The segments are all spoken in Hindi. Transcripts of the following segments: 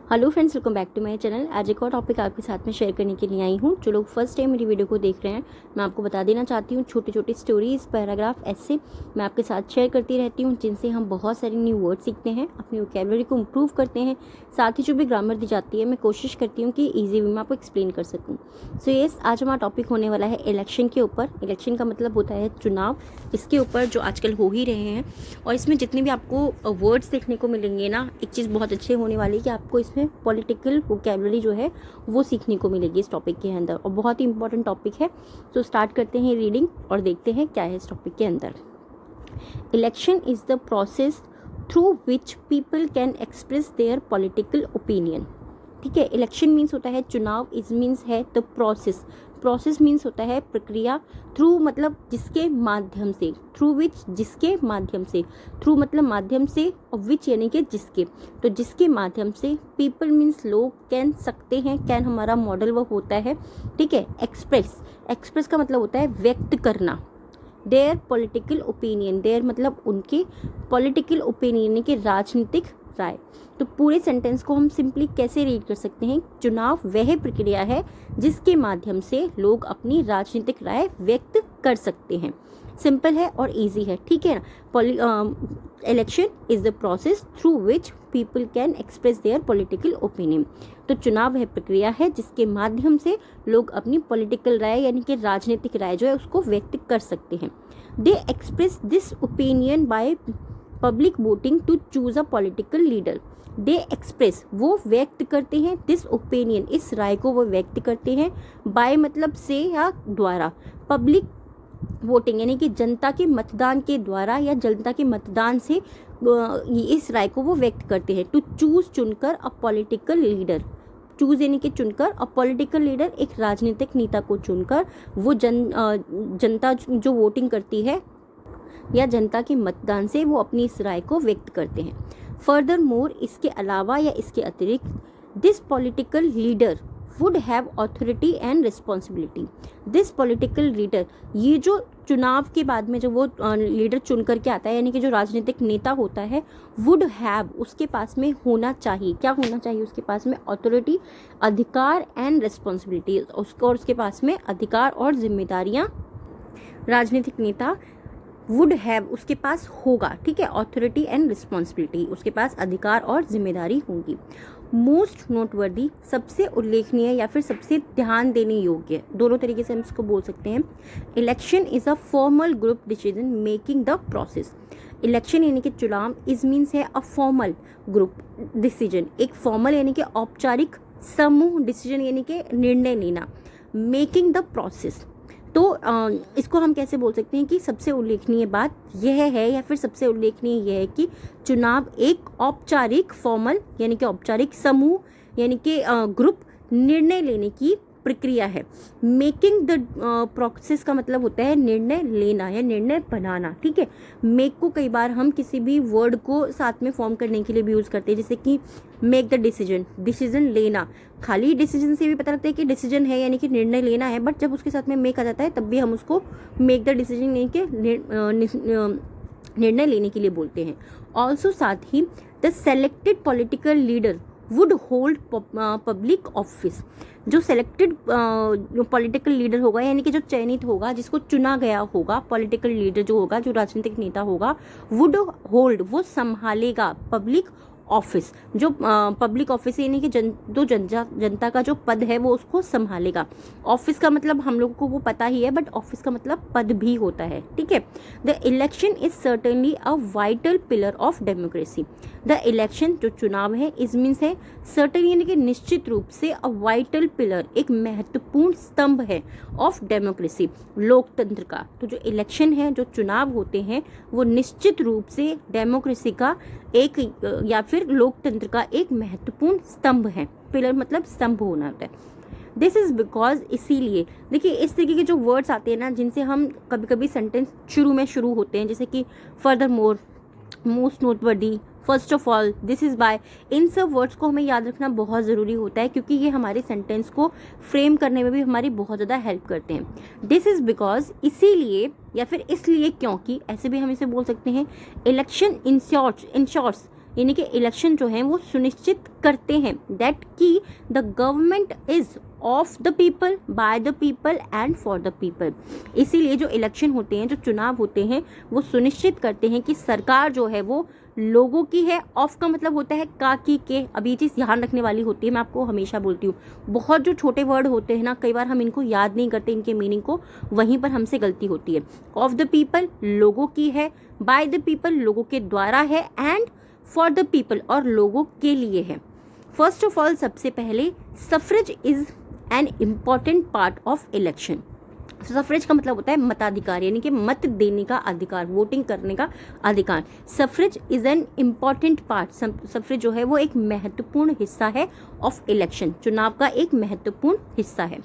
Hello friends, welcome back to my channel. आज एक और टॉपिक आपके साथ में शेयर करने के लिए आई हूँ। जो लोग फर्स्ट टाइम मेरी वीडियो को देख रहे हैं, मैं आपको बता देना चाहती हूँ, छोटी छोटी स्टोरीज, पैराग्राफ, ऐसे मैं आपके साथ शेयर करती रहती हूँ, जिनसे हम बहुत सारे न्यू वर्ड सीखते हैं, अपनी वोकैबुलरी को इम्प्रूव करते हैं। साथ ही जो भी ग्रामर दी जाती है, मैं कोशिश करती हूँ कि ईजी वे में आपको एक्सप्लेन कर सकूँ। सो येस, आज हमारा टॉपिक होने वाला है इलेक्शन के ऊपर। इलेक्शन का मतलब होता है चुनाव। इसके ऊपर जो आजकल हो ही रहे हैं, और इसमें जितने भी आपको वर्ड्स देखने को मिलेंगे ना, एक चीज़ बहुत अच्छी होने वाली है कि आपको इसमें पॉलिटिकल वोकैबुलरी जो है वो सीखने को मिलेगी इस टॉपिक के अंदर, और बहुत ही इंपॉर्टेंट टॉपिक है। तो स्टार्ट करते हैं रीडिंग और देखते हैं क्या है इस टॉपिक के अंदर। Election is the process through which people can express their political opinion. ठीक है, इलेक्शन मीन्स होता है चुनाव, इज मीन्स है द प्रोसेस। प्रोसेस मीन्स होता है प्रक्रिया, थ्रू मतलब जिसके माध्यम से, थ्रू विच जिसके माध्यम से, थ्रू मतलब माध्यम से, और विच यानी कि जिसके, तो जिसके माध्यम से, पीपल मीन्स लोग, कैन सकते हैं, कैन हमारा मॉडल वो होता है। ठीक है, एक्सप्रेस, एक्सप्रेस का मतलब होता है व्यक्त करना। देयर पॉलिटिकल ओपिनियन, देयर मतलब उनके, पॉलिटिकल ओपिनियन यानी कि राजनीतिक राय। तो पूरे सेंटेंस को हम सिंपली कैसे रीड कर सकते हैं? चुनाव वह प्रक्रिया है जिसके माध्यम से लोग अपनी राजनीतिक राय व्यक्त कर सकते हैं। सिंपल है और इजी है, ठीक है ना। Election is the process through which people can express their political opinion. तो चुनाव वह प्रक्रिया है जिसके माध्यम से लोग अपनी पॉलिटिकल राय यानी कि राजनीतिक राय जो है उसको व्यक्त कर सकते हैं। They express this opinion by public voting to choose a political leader. They express वो व्यक्त करते हैं, दिस ओपिनियन इस राय को वो व्यक्त करते हैं, बाय मतलब से या द्वारा, पब्लिक वोटिंग यानी कि जनता के मतदान के द्वारा या जनता के मतदान से इस राय को वो व्यक्त करते हैं। टू चूज चुनकर अ पॉलिटिकल लीडर, चूज यानी कि चुनकर, अ पॉलिटिकल लीडर एक राजनीतिक नेता को चुनकर, वो जनता जो वोटिंग करती है या जनता के मतदान से वो अपनी इस राय को व्यक्त करते हैं। फर्दर मोर, इसके अलावा या इसके अतिरिक्त, this political leader would have authority and responsibility. This political leader, ये जो चुनाव के बाद में जो वो लीडर चुन करके आता है यानी कि जो राजनीतिक नेता होता है, वुड हैव उसके पास में होना चाहिए, क्या होना चाहिए उसके पास में? ऑथोरिटी, अधिकार, एंड रिस्पॉन्सिबिलिटी, उसको और उसके पास में अधिकार और जिम्मेदारियां। राजनीतिक नेता वुड हैव उसके पास होगा, ठीक है, ऑथोरिटी एंड रिस्पॉन्सिबिलिटी, उसके पास अधिकार और जिम्मेदारी होंगी। मोस्ट नोटवर्दी, सबसे उल्लेखनीय या फिर सबसे ध्यान देने योग्य, दोनों तरीके से हम इसको बोल सकते हैं। Election is a formal group decision making the process. Election यानी कि चुनाव, इज मीन्स है अ फॉर्मल ग्रुप डिसीजन, एक फॉर्मल यानी कि औपचारिक समूह, डिसीजन यानी कि निर्णय लेना, मेकिंग द प्रोसेस। तो इसको हम कैसे बोल सकते हैं कि सबसे उल्लेखनीय बात यह है या फिर सबसे उल्लेखनीय यह है कि चुनाव एक औपचारिक फॉर्मल यानी कि औपचारिक समूह यानी कि ग्रुप निर्णय लेने की प्रक्रिया है। मेकिंग द प्रोसेस का मतलब होता है निर्णय लेना या निर्णय बनाना, ठीक है। मेक को कई बार हम किसी भी वर्ड को साथ में फॉर्म करने के लिए भी यूज़ करते हैं, जैसे कि मेक द डिसीजन, डिसीजन लेना। खाली डिसीजन से भी पता लगता है कि डिसीजन है यानी कि निर्णय लेना है, बट जब उसके साथ में मेक आ जाता है तब भी हम उसको मेक द डिसीजन यानी कि निर्णय लेने के लिए बोलते हैं। ऑल्सो साथ ही the selected political leader would hold public office. जो सेलेक्टेड पॉलिटिकल लीडर होगा यानी कि जो चयनित होगा, जिसको चुना गया होगा, पॉलिटिकल लीडर जो होगा, जो राजनीतिक नेता होगा, वुड होल्ड वो संभालेगा पब्लिक ऑफिस, जो पब्लिक ऑफिस यानी कि जनता का जो पद है वो उसको संभालेगा। ऑफिस का मतलब हम लोगों को वो पता ही है, बट ऑफिस का मतलब पद भी होता है, ठीक है। The election is certainly a vital pillar of democracy. The election जो चुनाव है, इज मीन्स है सर्टेन यानी कि निश्चित रूप से, अ वाइटल पिलर एक महत्वपूर्ण स्तंभ है, ऑफ डेमोक्रेसी लोकतंत्र का। तो जो इलेक्शन है, जो चुनाव होते हैं, वो निश्चित रूप से डेमोक्रेसी का एक या फिर लोकतंत्र का एक महत्वपूर्ण स्तंभ है। पिलर मतलब स्तंभ होना होता है। दिस इज बिकॉज, इसीलिए, देखिए इस तरीके के जो वर्ड्स आते हैं ना, जिनसे हम कभी कभी सेंटेंस शुरू होते हैं, जैसे कि furthermore, most noteworthy, first of all, this is by, इन सब वर्ड्स को हमें याद रखना बहुत ज़रूरी होता है, क्योंकि ये हमारे सेंटेंस को फ्रेम करने में भी हमारी बहुत ज़्यादा हेल्प करते हैं। दिस इज बिकॉज, इसीलिए या फिर इसलिए क्योंकि, ऐसे भी हम इसे बोल सकते हैं। इलेक्शन इंश्योर्स, यानी कि इलेक्शन जो है वो सुनिश्चित करते हैं दैट कि the government is of the people, by the people and for the people. इसीलिए जो इलेक्शन होते हैं, जो चुनाव होते हैं, वो सुनिश्चित करते हैं कि सरकार जो है वो लोगों की है। ऑफ का मतलब होता है का, की, के। अब ये चीज़ ध्यान रखने वाली होती है, मैं आपको हमेशा बोलती हूँ। बहुत जो छोटे वर्ड होते हैं ना, कई बार हम इनको याद नहीं करते, इनके मीनिंग को, वहीं पर हमसे गलती होती है। ऑफ द पीपल लोगों की है, बाय द पीपल लोगों के द्वारा है, एंड फॉर द पीपल और लोगों के लिए है। फर्स्ट ऑफ ऑल, सबसे पहले suffrage is an important part of election. Suffrage का मतलब होता है मताधिकार, यानी कि मत देने का अधिकार, वोटिंग करने का अधिकार। सफ्रेज इज एन इम्पॉर्टेंट पार्ट, सफ्रेज जो है वो एक महत्वपूर्ण हिस्सा है ऑफ इलेक्शन, चुनाव का एक महत्वपूर्ण हिस्सा है।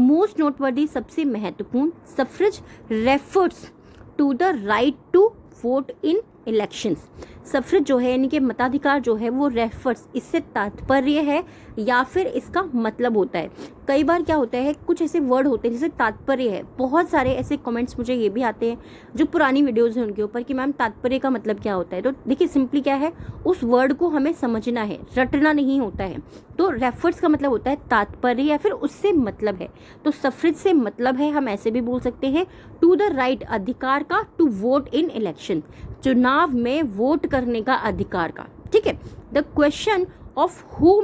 मोस्ट नोटवर्दी, सबसे महत्वपूर्ण, suffrage refers to the right to vote in elections. Suffrage जो है यानी कि मताधिकार जो है वो रेफर्स, इससे तात्पर्य है या फिर इसका मतलब होता है। कई बार क्या होता है, कुछ ऐसे वर्ड होते हैं जैसे तात्पर्य है। बहुत सारे ऐसे कमेंट्स मुझे ये भी आते हैं जो पुरानी वीडियोज़ हैं उनके ऊपर कि मैम तात्पर्य का मतलब क्या होता है। तो देखिए सिंपली क्या है, उस वर्ड को हमें समझना है, रटना नहीं होता है। तो रेफर्स का मतलब होता है तात्पर्य या फिर उससे मतलब है। तो सफ्रेज से मतलब है, हम ऐसे भी बोल सकते हैं, टू द राइट, अधिकार का, टू वोट इन इलेक्शन, चुनाव में वोट करने का अधिकार का। ठीक है। The question of who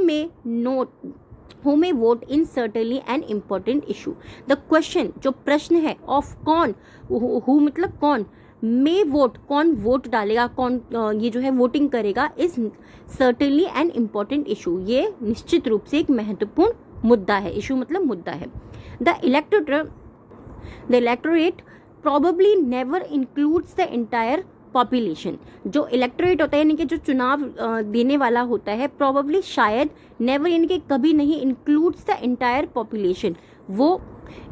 may vote in certainly an important issue. The question जो प्रश्न है, ऑफ कौन, हु मतलब कौन, मे वोट कौन वोट डालेगा, कौन ये जो है वोटिंग करेगा, is certainly an important issue, ये निश्चित रूप से एक महत्वपूर्ण मुद्दा है। इशू मतलब मुद्दा है। The electorate probably never includes the entire population। जो इलेक्टोरेट होता है यानी कि जो चुनाव देने वाला होता है, probably शायद, never यानी कि कभी नहीं, includes the entire population, वो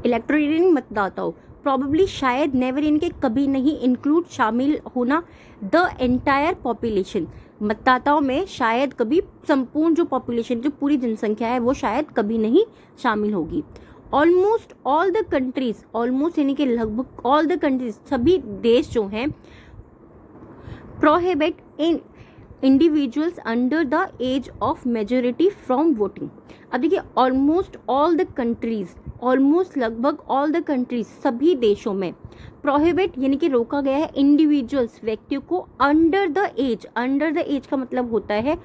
इलेक्टोरेट यानी मतदाताओं, probably शायद, never यानी कि कभी नहीं, include शामिल होना, the entire population मतदाताओं में शायद कभी संपूर्ण जो पॉपुलेशन, जो पूरी जनसंख्या है वो शायद कभी नहीं शामिल होगी। Almost all the countries, almost यानी कि लगभग ऑल द कंट्रीज, सभी देश जो हैं, prohibit in individuals under the age of majority from voting. अब देखिए almost all the countries, almost लगभग ऑल द कंट्रीज, सभी देशों में, प्रोहिबिट यानी कि रोका गया है, इंडिविजुअल्स व्यक्तियों को, under the age, under the age का मतलब होता है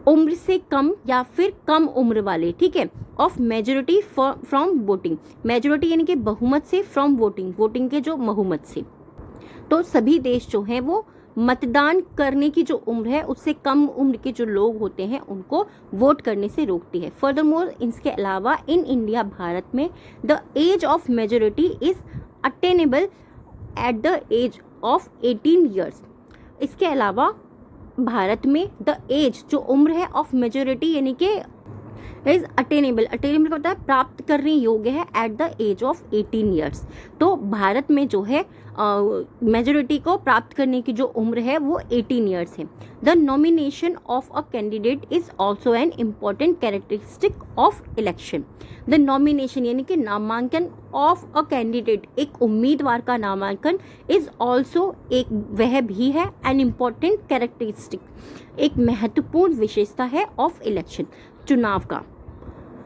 उम्र से कम या फिर कम उम्र वाले। ठीक है। Of majority from voting, majority यानी कि बहुमत से, फ्रॉम वोटिंग, वोटिंग के जो बहुमत से। तो सभी देश जो हैं वो मतदान करने की जो उम्र है उससे कम उम्र के जो लोग होते हैं उनको वोट करने से रोकती है। फर्दरमोर, इसके अलावा इन इंडिया, भारत में, the age of majority is attainable at the age of 18 years. इसके अलावा भारत में द एज जो उम्र है ऑफ मेजोरिटी यानी कि इज अटेनेबल, अटेनेबल होता है प्राप्त करने योग्य है, at the age of 18 years. तो भारत में जो है मेजोरिटी को प्राप्त करने की जो उम्र है वो 18 ईयर्स है। The nomination of a candidate is also an important characteristic of election. The nomination यानी कि नामांकन ऑफ अ कैंडिडेट, एक उम्मीदवार का नामांकन, इज ऑल्सो एक, वह भी है, एन इम्पॉर्टेंट कैरेक्टरिस्टिक, एक महत्वपूर्ण विशेषता है ऑफ इलेक्शन, चुनाव का।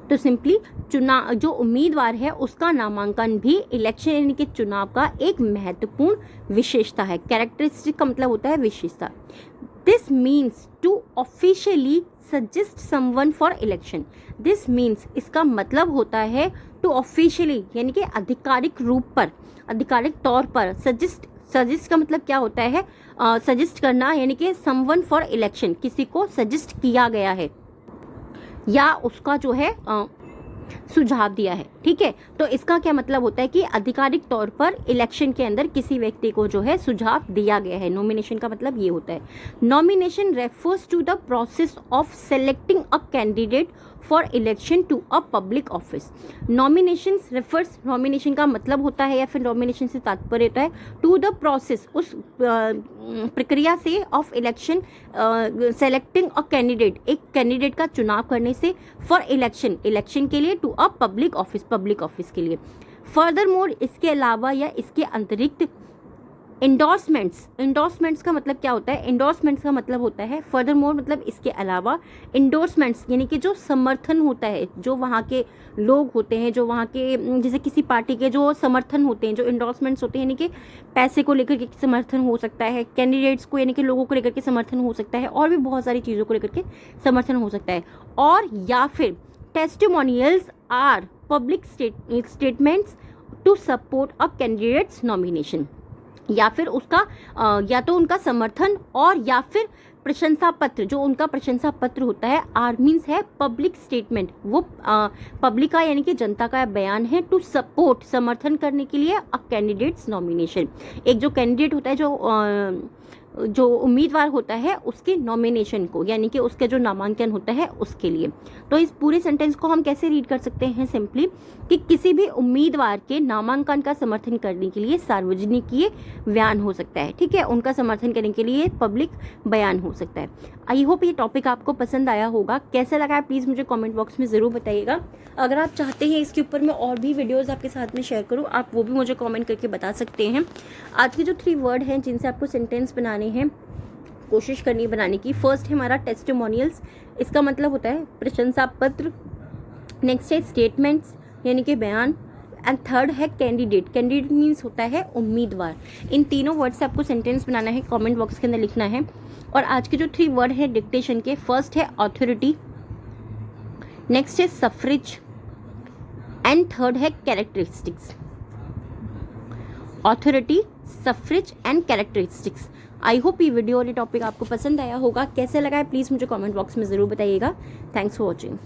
तो सिंपली चुनाव जो उम्मीदवार है उसका नामांकन भी इलेक्शन यानी कि चुनाव का एक महत्वपूर्ण विशेषता है। कैरेक्टरिस्टिक का मतलब होता है विशेषता। This means to officially suggest someone for election. This means, इसका मतलब होता है टू ऑफिशियली यानी कि आधिकारिक रूप पर, आधिकारिक तौर पर, सजेस्ट का मतलब क्या होता है, सजेस्ट करना, यानी कि समवन फॉर इलेक्शन, किसी को सजेस्ट किया गया है या उसका जो है सुझाव दिया है। ठीक है। तो इसका क्या मतलब होता है कि आधिकारिक तौर पर इलेक्शन के अंदर किसी व्यक्ति को जो है सुझाव दिया गया है। नॉमिनेशन का मतलब ये होता है। Nomination refers to the process of selecting a candidate for election to a public office. Nomination refers, nomination का मतलब होता है या फिर नॉमिनेशन से तात्पर्य होता है टू द प्रोसेस, उस प्रक्रिया से, of election, selecting a candidate, एक कैंडिडेट का चुनाव करने से, फॉर इलेक्शन, इलेक्शन के लिए, to a public office, public office के लिए। फर्दर मोर, इसके अलावा या इसके अतिरिक्त, इंडोर्समेंट्स का मतलब क्या होता है? इंडोर्समेंट्स का मतलब होता है फर्दर मोर, मतलब इसके अलावा इंडोर्समेंट्स यानी कि जो समर्थन होता है, जो वहाँ के लोग होते हैं, जो वहाँ के जैसे किसी पार्टी के जो समर्थन होते हैं, जो इंडोर्समेंट्स होते हैं, यानी कि पैसे को लेकर के समर्थन हो सकता है, कैंडिडेट्स को यानी कि लोगों को लेकर के समर्थन हो सकता है, और भी बहुत सारी चीज़ों को लेकर के समर्थन हो सकता है। और या फिर testimonials are public statements to support a candidate's nomination, या फिर उसका या तो उनका समर्थन और या फिर प्रशंसा पत्र, जो उनका प्रशंसा पत्र होता है। आर मीन्स है पब्लिक स्टेटमेंट, वो पब्लिक का यानी कि जनता का बयान है, टू सपोर्ट समर्थन करने के लिए अ कैंडिडेट्स नॉमिनेशन, एक जो कैंडिडेट होता है, जो उम्मीदवार होता है उसके नॉमिनेशन को, यानी कि उसका जो नामांकन होता है उसके लिए। तो इस पूरे सेंटेंस को हम कैसे रीड कर सकते हैं? सिंपली कि किसी भी उम्मीदवार के नामांकन का समर्थन करने के लिए सार्वजनिक ये बयान हो सकता है, ठीक है, उनका समर्थन करने के लिए पब्लिक बयान हो सकता है। आई होप ये टॉपिक आपको पसंद आया होगा। कैसा लगा है प्लीज़ मुझे कमेंट बॉक्स में ज़रूर बताइएगा। अगर आप चाहते हैं इसके ऊपर मैं और भी वीडियोज़ आपके साथ में शेयर करूँ, आप वो भी मुझे कॉमेंट करके बता सकते हैं। आज के जो 3 वर्ड हैं जिनसे आपको सेंटेंस बनाने हैं, कोशिश करनी बनाने की, फर्स्ट है हमारा टेस्टिमोनियल्स, इसका मतलब होता है प्रशंसा पत्र। नेक्स्ट है स्टेटमेंट्स यानी कि बयान, एंड थर्ड है कैंडिडेट। कैंडिडेट मीन्स होता है उम्मीदवार। इन तीनों वर्ड से आपको सेंटेंस बनाना है, कमेंट बॉक्स के अंदर लिखना है। और आज के जो 3 वर्ड है डिक्टेशन के, फर्स्ट है अथॉरिटी, नेक्स्ट है सफ्रेज, एंड थर्ड है characteristics. Authority, suffrage and characteristics. I hope ये वीडियो और ये टॉपिक आपको पसंद आया होगा। कैसे लगा है प्लीज़ मुझे कमेंट बॉक्स में ज़रूर बताइएगा। Thanks for watching.